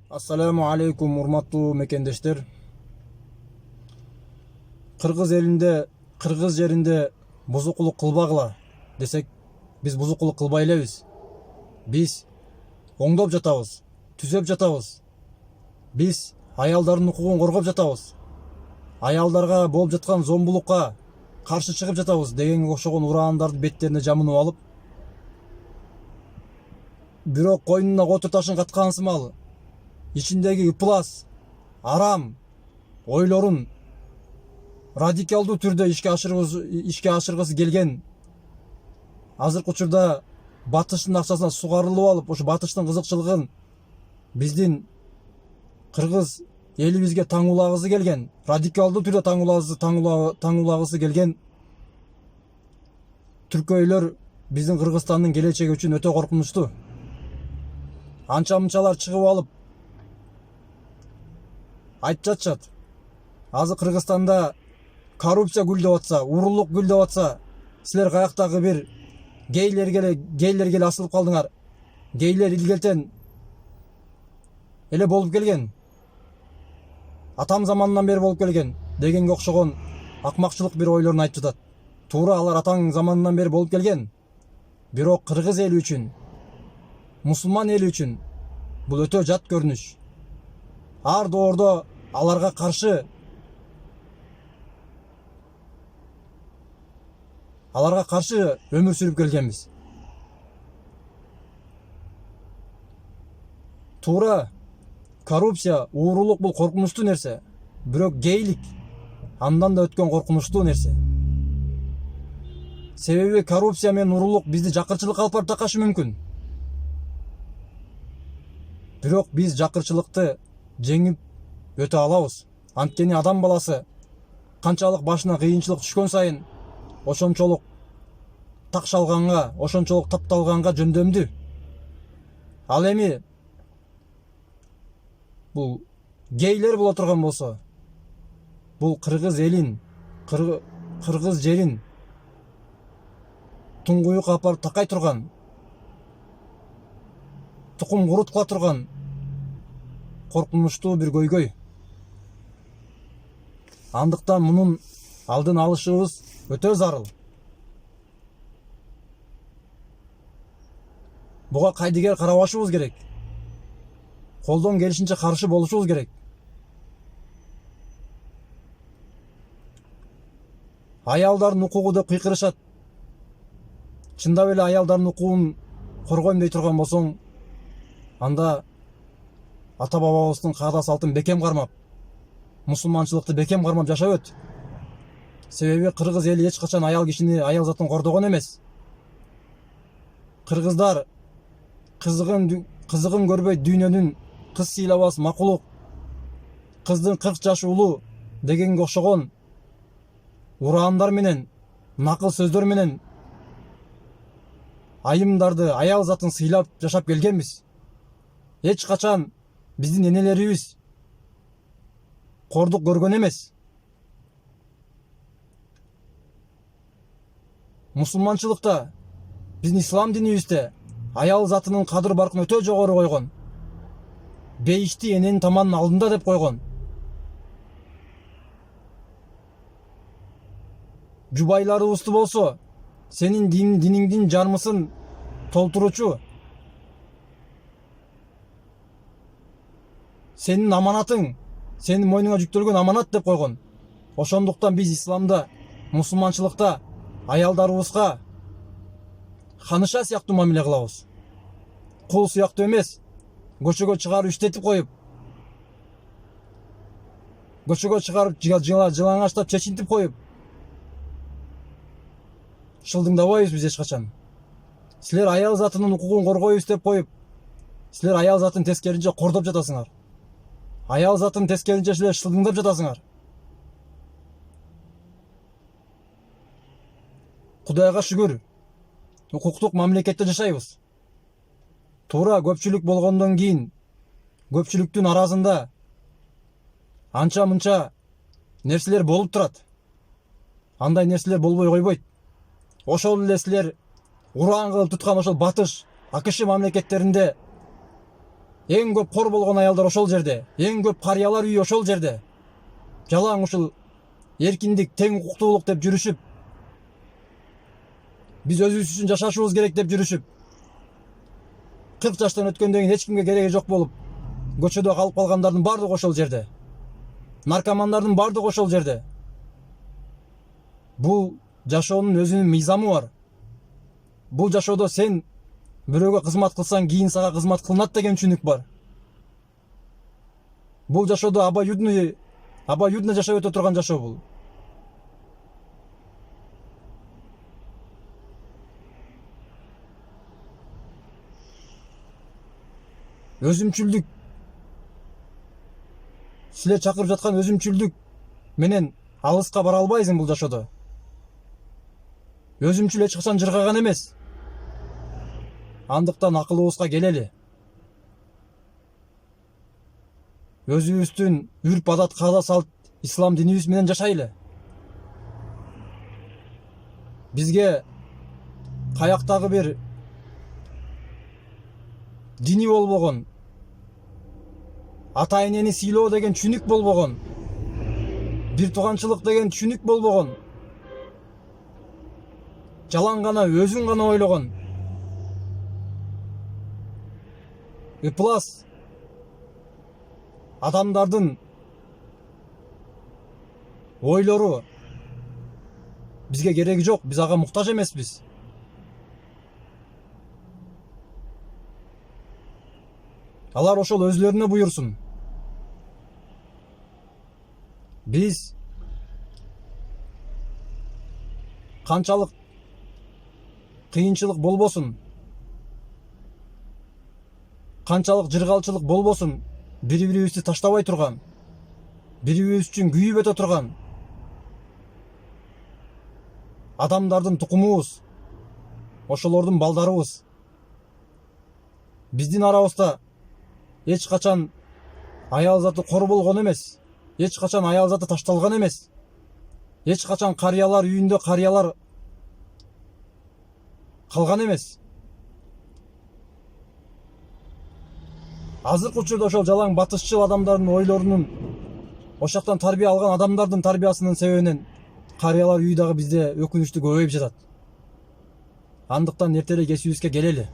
Ассаламу алейкум, урматтуу мекендештер. Кыргыз элинде, кыргыз жеринде бузукулук кылбагыла десек, биз бузукулук кылбай элебиз. Биз оңдоп жатабыз, түзөп жатабыз. Биз аялдардын укугун коргоп жатабыз. Аялдарга болуп жаткан зомбулукка каршы чыгып жатабыз дегенге окшогон ураандарды беттерине жамынып алып, бирок койнуна котур ташын каткан сымал ичиндеги ыплас, арам ойлорун радикалдуу түрдө ишке ашыргысы келген, азыркы учурда батыштын акчасына сугарылып алып, ошо батыштын кызыкчылыгын биздин кыргыз элибизге таңуулагысы келген, радикалдуу түрдө таңуулагысы келген түркөйлөр биздин Кыргызстандын келечеги үчүн өтө коркунучтуу. Анча мынчалар чыгып алып айтып жатышат. Азыр Кыргызстанда коррупция гүлдөп атса, уурулук гүлдөп атса, силер каяктагы бир гейлерге эле асылып калдыңар. Гейлер илгертен эле болуп келген. Атам заманынан бери болуп келген дегенге окшогон акмакчылык бир ойлорун айтып жатат. Туура, алар атаң заманынан бери болуп келген. Бирок кыргыз эли үчүн, мусулман эли үчүн бул өтө жат көрүнүш. Ар доордо аларга каршы өмүр сүрүп келгенбиз. Туура, коррупция, уурулук бул коркунучтуу нерсе. Бирок гейлик андан да өткөн коркунучтуу нерсе. Себеби коррупция менен уурулук бизди жакырчылыкка алып барып такашы мүмкүн. Бирок биз жакырчылыкты жеңип өтө алабыз. Анткени адам баласы канчалык башына кыйынчылык түшкөн сайын ошончолук такшалганга, ошончолук тапталганга жөндөмдүү. Ал эми бул гейлер боло турган болсо, бул кыргыз элин, кыргыз жерин туңгуюкка апарып такай турган, тукум курут кыла турган коркунучтуу бир көйгөй. Андыктан мунун алдын алышыбыз өтө зарыл. Буга кайдыгер карабашыбыз керек. Колдон келишинче каршы болушубуз керек. Аялдардын укугу деп кыйкырышат. Чындап эле аялдардын укугун коргойм дей турган болсоң, анда ата бабабыздын каада салтын бекем кармап, мусулманчылыкты бекем кармап жашап өт. Себеби кыргыз эли эч качан аял кишини, аял затын кордогон эмес. Кыргыздар кызыгын көрбөй дүйнөнүн кыз сыйлабас макулук, кыздын 40 жаш улуу дегенге окшогон ураандар менен, накыл сөздөр менен айымдарды, аял затын сыйлап жашап келгенбиз. Эч качан биздин энелерибиз кордук көргөн эмес. Мусулманчылыкта, биздин ислам динибизде аял затынын кадыр баркын өтө жогору койгон. Бейишти эненин таманын алдында деп койгон. Жубайларыбызды болсо, сенин диниңдин жармысын толтуручу, сенин аманатың, сенин мойнуңа жүктөлгөн аманат деп койгон. Ошондуктан биз исламда, мусулманчылыкта аялдарыбызга ханыша сыяктуу мамиле кылабыз. Кул сыяктуу эмес, көчөгө чыгарып иштетип коюп, көчөгө чыгарып жылаңачтап чечинтип коюп шылдыңдабайбыз биз эч качан. Силер аял затынын укугун коргойбуз деп коюп, силер аял затын тескеринче кордоп жатасыңар. Аял затын тескеринче силер шылдыңдап жатасыңар. Кудайга шүгүр, укуктук мамлекетте жашайбыз. Туура, көпчүлүк болгондон кийин көпчүлүктүн арасында анча мынча нерселер болуп турат. Андай нерселер болбой койбойт. Ошол эле силер ураан кылып туткан ошол батыш, АКШ мамлекеттеринде Эң көп кор болгон аялдар ошол жерде, эң көп карыялар үйү ошол жерде. Жалаң ушул эркиндик, тең укуктуулук деп жүрүшүп, биз өзүбүз үчүн жашашыбыз керек деп жүрүшүп, 40 жаштан өткөндөн кийин эч кимге кереги жок болуп, көчөдө калып калгандардын баардыгы ошол жерде. Наркомандардын баардыгы ошол жерде. Бул жашоонун өзүнүн мыйзамы бар. Бул жашоодо сен бирөөгө кызмат кылсаң, кийин сага кызмат кылынат деген түшүнүк бар. Бул жашоодо обоюдно жашап өтө турган жашоо бул. Өзүмчүлдүк, силер чакырып жаткан өзүмчүлдүк менен алыска бара албайсың бул жашоодо. Өзүмчүл эч качан жыргаган эмес. Андыктан акылыбызга келели. Өзүбүздүн үрп адат, каада салт, ислам динибиз менен жашайлы. Бизге каяктагы бир дини болбогон, ата энени сыйлоо деген түшүнүк болбогон, бир тууганчылык деген түшүнүк болбогон, жалаң гана өзүң гана ойлогон, ыплас адамдардын ойлору бизге кереги жок, биз ага муктаж эмеспиз. Алар ошол өзүлөрүнө буйрсун. Биз канчалык кыйынчылык болбосун, канчалык жыргалчылык болбосун, бири-бирибизди таштабай турган, бири-бирибиз үчүн күйүп өтө турган адамдардын тукумубуз, ошолордун балдарыбыз. Биздин арабызда эч качан аял заты кор болгон эмес, эч качан аял заты ташталган эмес, эч качан карыялар үйүндө карыялар калган эмес. Азыркы учурда ошол жалаң батышчыл адамдардын ойлорунун, ошоктон тарбия алган адамдардын тарбиясынын себебинен карыялар үйү дагы бизде өкүнүчтүү көбөйүп жатат. Андыктан эртерээк эсибизге келели.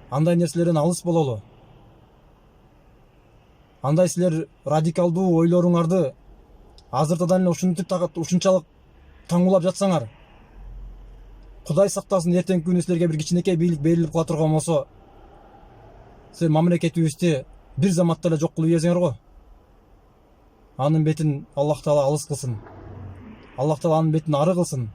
Андай нерселерден алыс бололу. Андай силер радикалдуу ойлоруңарды азыртадан эле ушунчалык таңуулап жатсаңар, Кудай сактасын, эртеңки күнү силерге бир кичинекей бийлик берилип кала турган болсо, силер мамлекетибизди бир заматта эле жок кылып ийесиңер го. Анын бетин Аллах Таала алыс кылсын. Аллах Таала анын бетин ары кылсын.